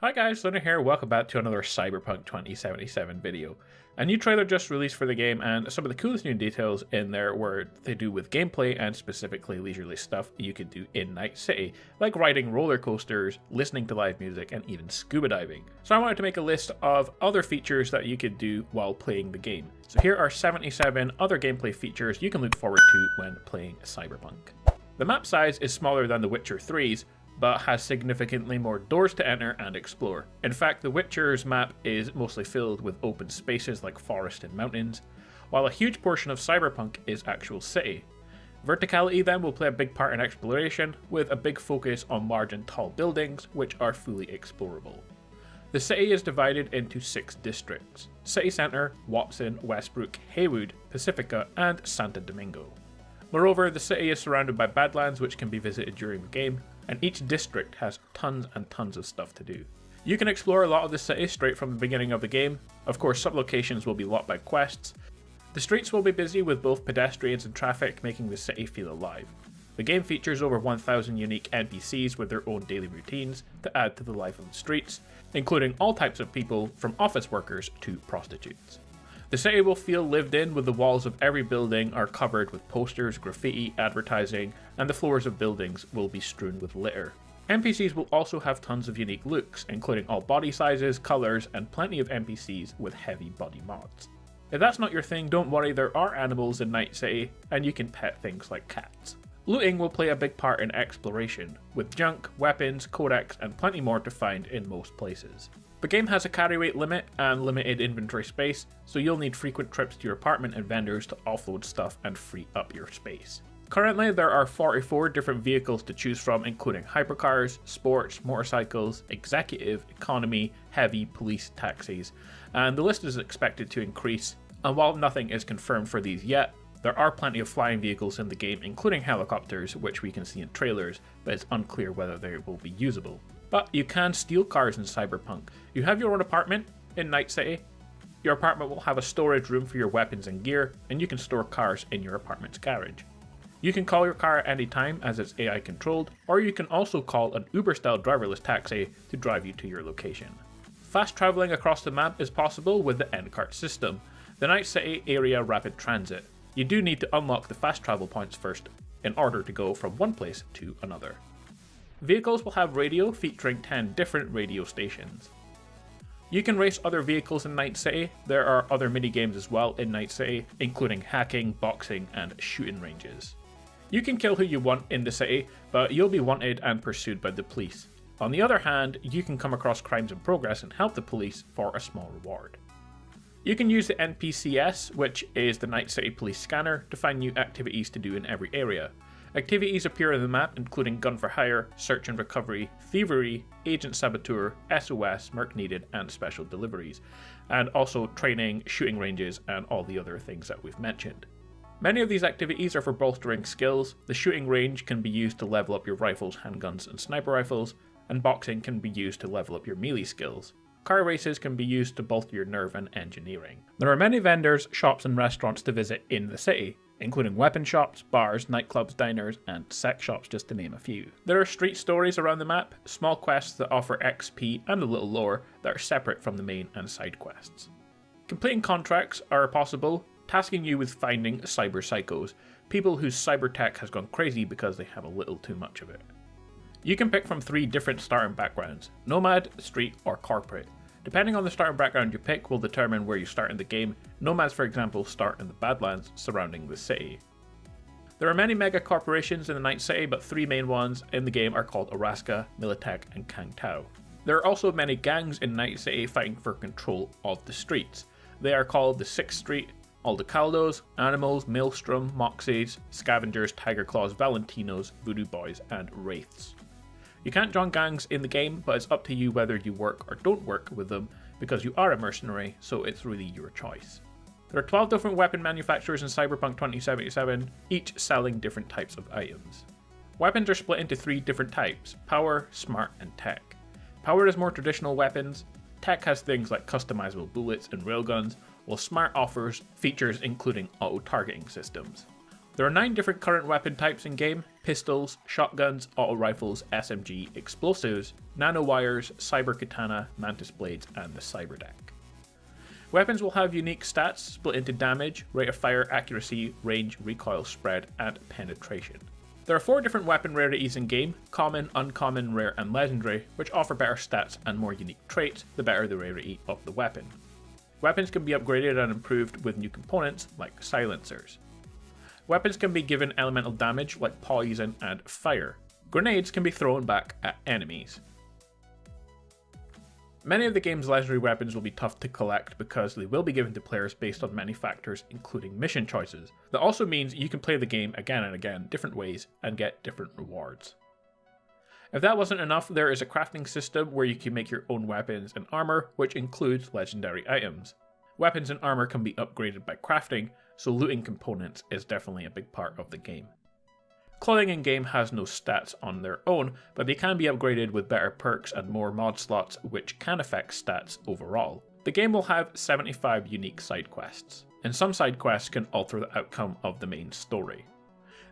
Hi guys, Luna here, welcome back to another Cyberpunk 2077 video. A new trailer just released for the game, and some of the coolest new details in there were they do with gameplay and specifically leisurely stuff you could do in Night City, like riding roller coasters, listening to live music, and even scuba diving. So I wanted to make a list of other features that you could do while playing the game. So here are 77 other gameplay features you can look forward to when playing Cyberpunk. The map size is smaller than The Witcher 3's, but has significantly more doors to enter and explore. In fact, The Witcher's map is mostly filled with open spaces like forest and mountains, while a huge portion of Cyberpunk is actual city. Verticality then will play a big part in exploration, with a big focus on large and tall buildings, which are fully explorable. The city is divided into 6 districts: City Centre, Watson, Westbrook, Haywood, Pacifica, and Santo Domingo. Moreover, the city is surrounded by Badlands which can be visited during the game, and each district has tons and tons of stuff to do. You can explore a lot of the city straight from the beginning of the game. Of course, some locations will be locked by quests. The streets will be busy with both pedestrians and traffic, making the city feel alive. The game features over 1,000 unique NPCs with their own daily routines to add to the life of the streets, including all types of people from office workers to prostitutes. The city will feel lived in, with the walls of every building are covered with posters, graffiti, advertising, and the floors of buildings will be strewn with litter. NPCs will also have tons of unique looks, including all body sizes, colours, and plenty of NPCs with heavy body mods. If that's not your thing, don't worry, there are animals in Night City, and you can pet things like cats. Looting will play a big part in exploration, with junk, weapons, codex, and plenty more to find in most places. The game has a carry weight limit and limited inventory space, so you'll need frequent trips to your apartment and vendors to offload stuff and free up your space. Currently, there are 44 different vehicles to choose from, including hypercars, sports, motorcycles, executive, economy, heavy, police, taxis, and the list is expected to increase. And while nothing is confirmed for these yet, there are plenty of flying vehicles in the game, including helicopters, which we can see in trailers, but it's unclear whether they will be usable. But you can steal cars in Cyberpunk. You have your own apartment in Night City. Your apartment will have a storage room for your weapons and gear, and you can store cars in your apartment's garage. You can call your car at any time as it's AI controlled, or you can also call an Uber-style driverless taxi to drive you to your location. Fast traveling across the map is possible with the N-Cart system, the Night City Area Rapid Transit. You do need to unlock the fast travel points first in order to go from one place to another. Vehicles will have radio featuring 10 different radio stations. You can race other vehicles in Night City. There are other minigames as well in Night City, including hacking, boxing, and shooting ranges. You can kill who you want in the city, but you'll be wanted and pursued by the police. On the other hand, you can come across crimes in progress and help the police for a small reward. You can use the NPCS, which is the Night City Police Scanner, to find new activities to do in every area. Activities appear on the map, including Gun for Hire, Search and Recovery, Thievery, Agent Saboteur, SOS, Merc Needed, and Special Deliveries, and also training, shooting ranges, and all the other things that we've mentioned. Many of these activities are for bolstering skills. The shooting range can be used to level up your rifles, handguns, and sniper rifles, and boxing can be used to level up your melee skills. Car races can be used to bolster your nerve and engineering. There are many vendors, shops, and restaurants to visit in the city, including weapon shops, bars, nightclubs, diners, and sex shops, just to name a few. There are street stories around the map, small quests that offer XP and a little lore that are separate from the main and side quests. Completing contracts are possible, tasking you with finding cyber psychos, people whose cyber tech has gone crazy because they have a little too much of it. You can pick from 3 different starting backgrounds: Nomad, Street, or Corporate. Depending on the starting background you pick will determine where you start in the game. Nomads, for example, start in the Badlands surrounding the city. There are many mega corporations in the Night City, but 3 main ones in the game are called Araska, Militech, and Kang Tao. There are also many gangs in Night City fighting for control of the streets. They are called the 6th Street, Aldecaldos, Animals, Maelstrom, Moxies, Scavengers, Tiger Claws, Valentinos, Voodoo Boys, and Wraiths. You can't join gangs in the game, but it's up to you whether you work or don't work with them, because you are a mercenary, so it's really your choice. There are 12 different weapon manufacturers in Cyberpunk 2077, each selling different types of items. Weapons are split into 3 different types: Power, Smart, and Tech. Power is more traditional weapons, Tech has things like customizable bullets and railguns, while Smart offers features including auto-targeting systems. There are 9 different current weapon types in game. pistols, shotguns, auto rifles, SMG, explosives, nanowires, cyber katana, mantis blades, and the cyber deck. Weapons will have unique stats split into damage, rate of fire, accuracy, range, recoil, spread, and penetration. There are 4 different weapon rarities in game: common, uncommon, rare, and legendary, which offer better stats and more unique traits the better the rarity of the weapon. Weapons can be upgraded and improved with new components like silencers. Weapons can be given elemental damage like poison and fire. Grenades can be thrown back at enemies. Many of the game's legendary weapons will be tough to collect because they will be given to players based on many factors, including mission choices. That also means you can play the game again and again, different ways, and get different rewards. If that wasn't enough, there is a crafting system where you can make your own weapons and armor, which includes legendary items. Weapons and armor can be upgraded by crafting, so looting components is definitely a big part of the game. Clothing in game has no stats on their own, but they can be upgraded with better perks and more mod slots, which can affect stats overall. The game will have 75 unique side quests, and some side quests can alter the outcome of the main story.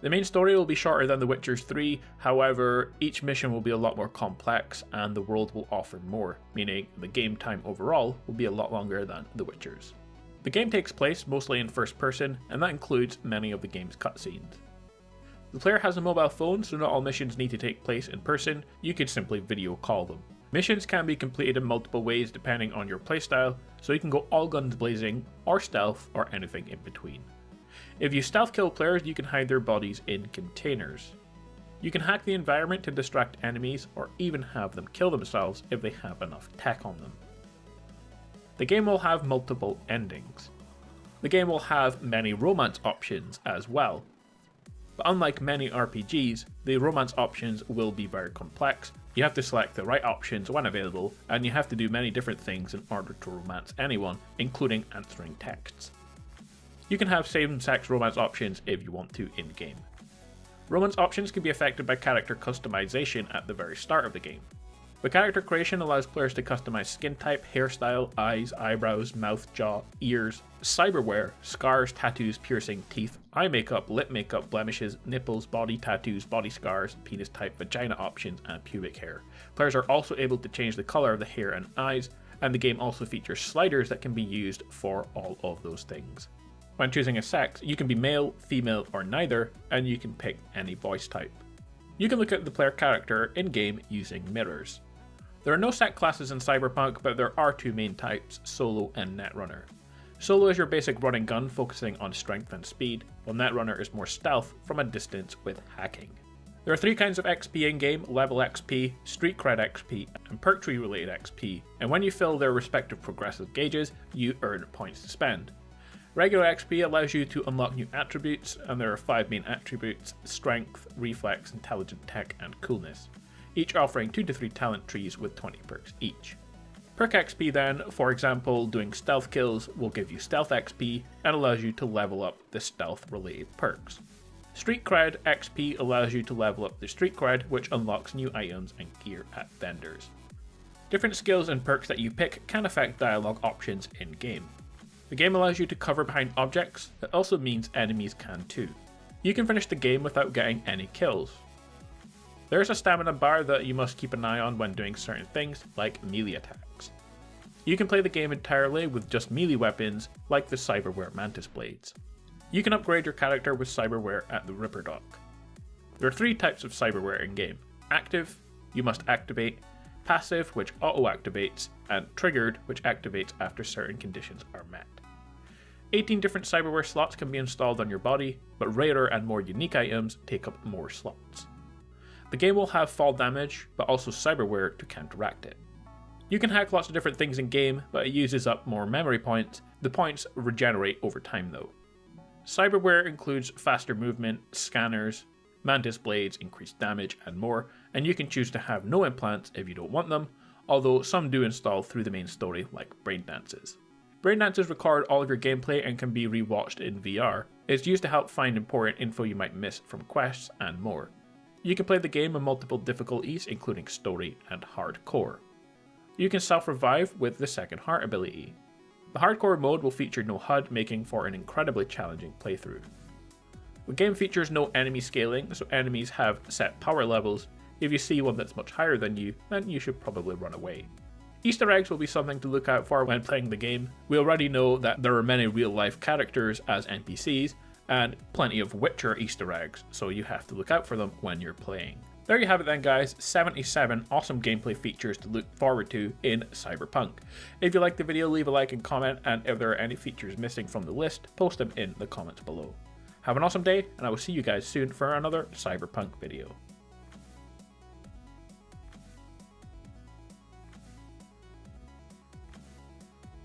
The main story will be shorter than The Witcher 3, however, each mission will be a lot more complex and the world will offer more, meaning the game time overall will be a lot longer than The Witcher's. The game takes place mostly in first person, and that includes many of the game's cutscenes. The player has a mobile phone, so not all missions need to take place in person, you could simply video call them. Missions can be completed in multiple ways depending on your playstyle, so you can go all guns blazing, or stealth, or anything in between. If you stealth kill players, you can hide their bodies in containers. You can hack the environment to distract enemies, or even have them kill themselves if they have enough tech on them. The game will have multiple endings. The game will have many romance options as well. But unlike many RPGs, the romance options will be very complex. You have to select the right options when available, and you have to do many different things in order to romance anyone, including answering texts. You can have same-sex romance options if you want to in-game. Romance options can be affected by character customization at the very start of the game. The character creation allows players to customize skin type, hairstyle, eyes, eyebrows, mouth, jaw, ears, cyberware, scars, tattoos, piercing, teeth, eye makeup, lip makeup, blemishes, nipples, body tattoos, body scars, penis type, vagina options, and pubic hair. Players are also able to change the color of the hair and eyes, and the game also features sliders that can be used for all of those things. When choosing a sex, you can be male, female, or neither, and you can pick any voice type. You can look at the player character in-game using mirrors. There are no set classes in Cyberpunk, but there are 2 main types, Solo and Netrunner. Solo is your basic run and gun focusing on strength and speed, while Netrunner is more stealth from a distance with hacking. There are 3 kinds of XP in-game: level XP, street cred XP, and perk tree related XP, and when you fill their respective progressive gauges, you earn points to spend. Regular XP allows you to unlock new attributes, and there are 5 main attributes: strength, reflex, intelligent tech, and coolness, each offering 2 to 3 talent trees with 20 perks each. Perk XP then, for example, doing stealth kills will give you stealth XP and allows you to level up the stealth related perks. Street cred XP allows you to level up the street cred, which unlocks new items and gear at vendors. Different skills and perks that you pick can affect dialogue options in game. The game allows you to cover behind objects, that also means enemies can too. You can finish the game without getting any kills. There is a stamina bar that you must keep an eye on when doing certain things, like melee attacks. You can play the game entirely with just melee weapons, like the cyberware mantis blades. You can upgrade your character with cyberware at the Ripper Dock. There are 3 types of cyberware in game: active, you must activate; passive, which auto-activates; and triggered, which activates after certain conditions are met. 18 different cyberware slots can be installed on your body, but rarer and more unique items take up more slots. The game will have fall damage, but also cyberware to counteract it. You can hack lots of different things in game, but it uses up more memory points. The points regenerate over time though. Cyberware includes faster movement, scanners, mantis blades, increased damage, and more, and you can choose to have no implants if you don't want them, although some do install through the main story, like brain dances. Brain dances record all of your gameplay and can be rewatched in VR. It's used to help find important info you might miss from quests and more. You can play the game on multiple difficulties, including story and hardcore. You can self-revive with the second heart ability. The hardcore mode will feature no HUD, making for an incredibly challenging playthrough. The game features no enemy scaling, so enemies have set power levels. If you see one that's much higher than you, then you should probably run away. Easter eggs will be something to look out for when playing the game. We already know that there are many real life characters as NPCs, and plenty of Witcher Easter eggs, so you have to look out for them when you're playing. There you have it then guys, 77 awesome gameplay features to look forward to in Cyberpunk. If you liked the video, leave a like and comment, and if there are any features missing from the list, post them in the comments below. Have an awesome day, and I will see you guys soon for another Cyberpunk video.